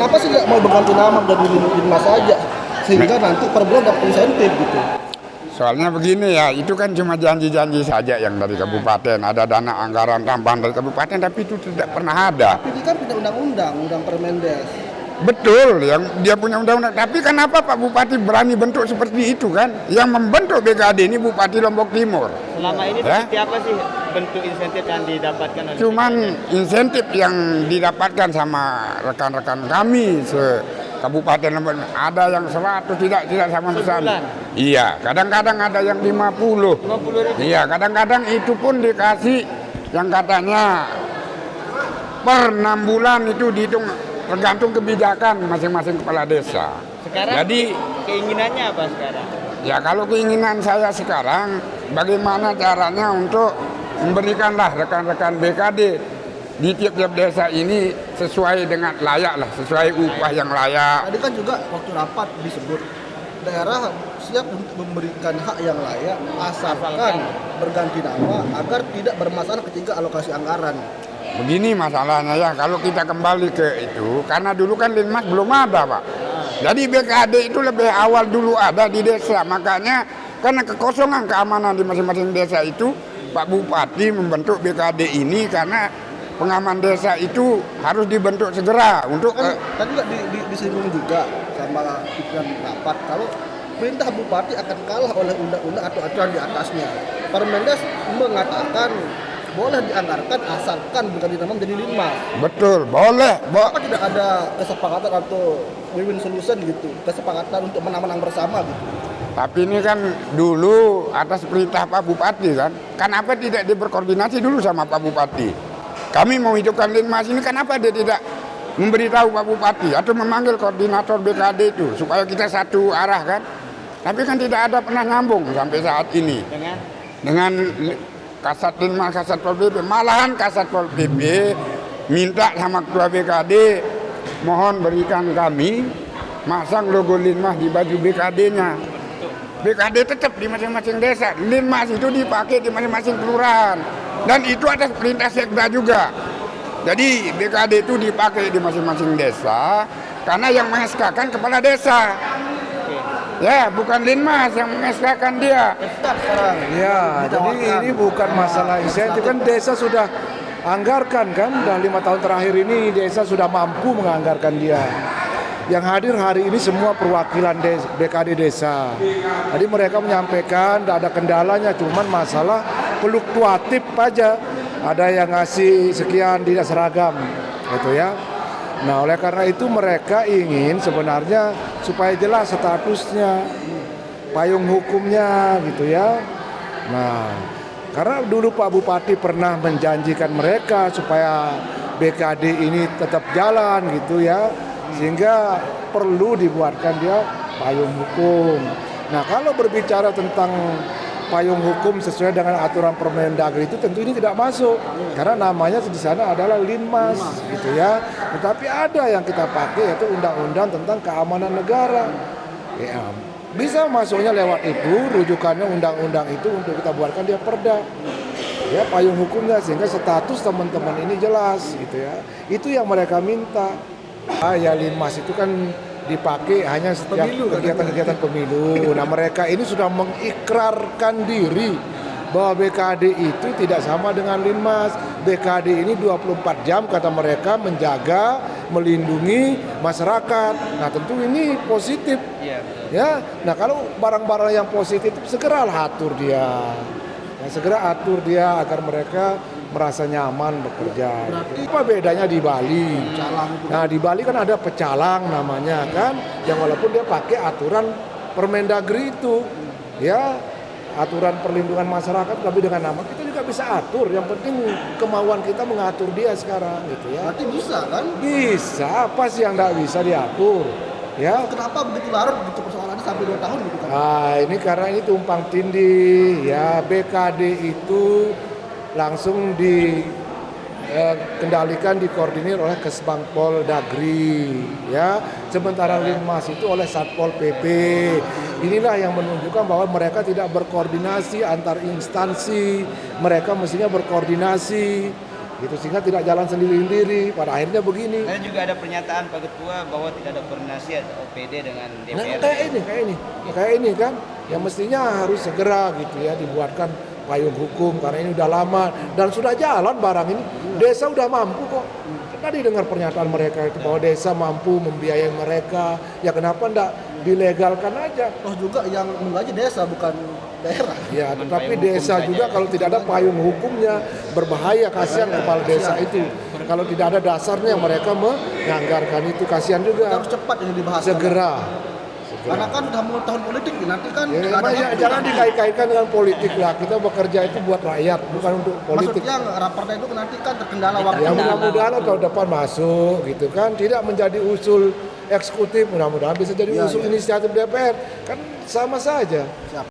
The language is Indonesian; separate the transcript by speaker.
Speaker 1: Kenapa sih nggak mau berganti nama jadi Linmas saja? Sehingga nanti per bulan dapat insentif gitu.
Speaker 2: Soalnya begini ya, itu kan cuma janji-janji saja yang dari kabupaten. Ada dana anggaran tambahan dari kabupaten, tapi itu tidak pernah ada.
Speaker 1: Tapi ini kan punya undang-undang, undang Permendes.
Speaker 2: Betul, yang dia punya undang-undang. Tapi kenapa Pak Bupati berani bentuk seperti itu kan? Yang membentuk BKD ini Bupati Lombok Timur.
Speaker 3: Selama ini
Speaker 2: Ya?
Speaker 3: seperti apa sih bentuk insentif yang didapatkan oleh
Speaker 2: Cuman
Speaker 3: BKD?
Speaker 2: insentif yang didapatkan sama rekan-rekan kami Kabupaten Lombok, ada yang 100, tidak sama besar.
Speaker 3: Sebulan?
Speaker 2: Iya, kadang-kadang ada yang 50.
Speaker 3: 50.000.
Speaker 2: Iya, kadang-kadang itu pun dikasih yang katanya per 6 bulan itu dihitung tergantung kebijakan masing-masing kepala desa.
Speaker 3: Sekarang
Speaker 2: Jadi
Speaker 3: keinginannya apa sekarang?
Speaker 2: ya kalau keinginan saya sekarang bagaimana caranya untuk memberikanlah rekan-rekan BKD di tiap-tiap desa ini sesuai dengan layak lah, sesuai upah yang layak.
Speaker 1: Tadi kan juga waktu rapat disebut daerah siap untuk memberikan hak yang layak asalkan berganti nama agar tidak bermasalah ketika alokasi anggaran.
Speaker 2: Begini masalahnya ya, kalau kita kembali ke itu, karena dulu kan Linmas belum ada Pak. Jadi BKD itu lebih awal dulu ada di desa, makanya karena kekosongan keamanan di masing-masing desa itu, Pak Bupati membentuk BKD ini karena pengaman desa itu harus dibentuk segera untuk
Speaker 1: Kan tadi juga disinggung juga sama pimpinan rapat kalau perintah bupati akan kalah oleh undang-undang atau aturan di atasnya. Permendes mengatakan boleh dianggarkan asalkan bukan dinamakan menjadi Linmas.
Speaker 2: betul, boleh,
Speaker 1: Apa tidak ada kesepakatan atau win-win solution gitu, kesepakatan untuk menang-menang bersama gitu.
Speaker 2: Tapi ini kan dulu atas perintah Pak Bupati kan, kenapa tidak berkoordinasi dulu sama Pak Bupati? Kami mau hidupkan Linmas ini, kenapa dia tidak memberitahu Pak Bupati atau memanggil koordinator BKD itu supaya kita satu arah kan? Tapi kan tidak ada pernah nyambung sampai saat ini dengan Kasat Linmas, Kasat Pol PP. Malahan Kasat Pol PP minta sama Ketua BKD mohon berikan kami masang logo Linmas di baju BKD-nya. BKD tetap di masing-masing desa. Linmas itu dipakai di masing-masing kelurahan. Dan itu atas perintah Sekda juga. Jadi BKD itu dipakai di masing-masing desa karena yang mengeskakan kepala desa. Ya, bukan Linmas yang mengeskakan dia.
Speaker 4: Ya, jadi ini bukan masalah insentif, kan desa sudah anggarkan kan, udah 5 tahun terakhir ini desa sudah mampu menganggarkan dia. Yang hadir hari ini semua perwakilan BKD desa. Jadi mereka menyampaikan tidak ada kendalanya, cuman masalah fluktuatif aja. Ada yang ngasih sekian tidak seragam, gitu ya. Nah, oleh karena itu mereka ingin sebenarnya supaya jelas statusnya, payung hukumnya gitu ya. Nah, karena dulu Pak Bupati pernah menjanjikan mereka supaya BKD ini tetap jalan gitu ya, sehingga perlu dibuatkan dia payung hukum. Nah, kalau berbicara tentang payung hukum sesuai dengan aturan Permendagri itu tentu ini tidak masuk karena namanya di sana adalah Linmas gitu ya. Tetapi ada yang kita pakai yaitu undang-undang tentang keamanan negara. Ya, bisa masuknya lewat itu, rujukannya undang-undang itu untuk kita buatkan dia perda. Ya, payung hukumnya sehingga status teman-teman ini jelas gitu ya. Itu yang mereka minta. Ya Linmas itu kan dipakai hanya setiap kegiatan-kegiatan pemilu. Nah, mereka ini sudah mengikrarkan diri bahwa BKD itu tidak sama dengan Linmas. BKD ini 24 jam kata mereka menjaga, melindungi masyarakat. Nah, tentu ini positif. Ya. Nah, kalau barang-barang yang positif segeralah atur dia. Nah, segera atur dia agar mereka merasa nyaman bekerja. Apa bedanya di Bali? Nah, di Bali kan ada pecalang namanya kan, yang walaupun dia pakai aturan Permendagri itu, ya aturan perlindungan masyarakat, tapi dengan nama kita juga bisa atur. Yang penting kemauan kita mengatur dia sekarang, gitu ya.
Speaker 1: Berarti bisa kan?
Speaker 4: Bisa, apa sih yang tidak bisa diatur? Ya.
Speaker 1: Kenapa begitu larut gitu persoalannya sampai 2 tahun gitu kan?
Speaker 4: Nah, ini karena ini tumpang tindih, ya BKD itu langsung dikendalikan, dikoordinir oleh Kesbangpol Dagri ya, sementara Linmas itu oleh Satpol PP. Inilah yang menunjukkan bahwa mereka tidak berkoordinasi antar instansi. Mereka mestinya berkoordinasi gitu, sehingga tidak jalan sendiri-sendiri. Pada akhirnya begini.
Speaker 3: Ada juga ada pernyataan Pak Ketua bahwa tidak ada koordinasi atau OPD dengan
Speaker 4: Nah,
Speaker 3: DPR.
Speaker 4: kayak ini kan, yang mestinya harus segera gitu ya dibuatkan payung hukum karena ini udah lama dan sudah jalan barang ini. Desa udah mampu kok. Tadi dengar pernyataan mereka itu bahwa desa mampu membiayai mereka. Ya kenapa enggak dilegalkan aja?
Speaker 1: Toh juga yang menggaji desa bukan daerah.
Speaker 4: Ya,
Speaker 3: Cuman
Speaker 4: tetapi
Speaker 3: payung hukum
Speaker 4: desa
Speaker 3: saja.
Speaker 4: juga kalau tidak ada payung hukumnya berbahaya, kasihan kepala desa itu. Kalau tidak ada dasarnya mereka menganggarkan itu, kasihan juga.
Speaker 1: Harus cepat ini dibahas.
Speaker 4: Segera.
Speaker 1: Karena kan udah mau tahun politik nih, nanti kan
Speaker 4: Ya,
Speaker 1: nggak ada
Speaker 4: makanya
Speaker 1: waktu.
Speaker 4: jangan dikait-kaitkan dengan politik lah. Kita bekerja itu buat rakyat, bukan untuk politik.
Speaker 1: Maksudnya raperda itu nanti kan terkendala waktu.
Speaker 4: Ya mudah-mudahan tahun depan masuk gitu kan, tidak menjadi usul eksekutif, mudah-mudahan bisa jadi
Speaker 1: Ya,
Speaker 4: usul
Speaker 1: ya.
Speaker 4: inisiatif DPR, kan sama saja.
Speaker 1: Siap.